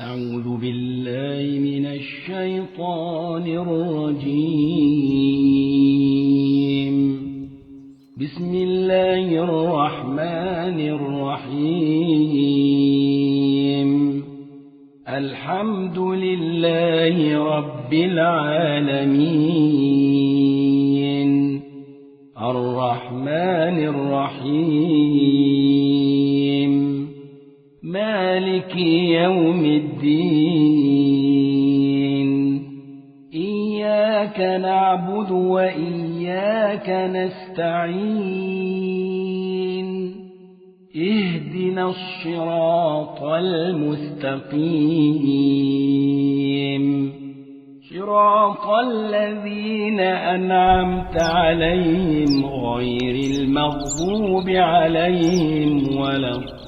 أعوذ بالله من الشيطان الرجيم. بسم الله الرحمن الرحيم. الحمد لله رب العالمين، الرحمن الرحيم، مالك يوم الدين. إياك نعبد وإياك نستعين. اهدنا الصراط المستقيم، صراط الذين أنعمت عليهم غير المغضوب عليهم ولا الضالين.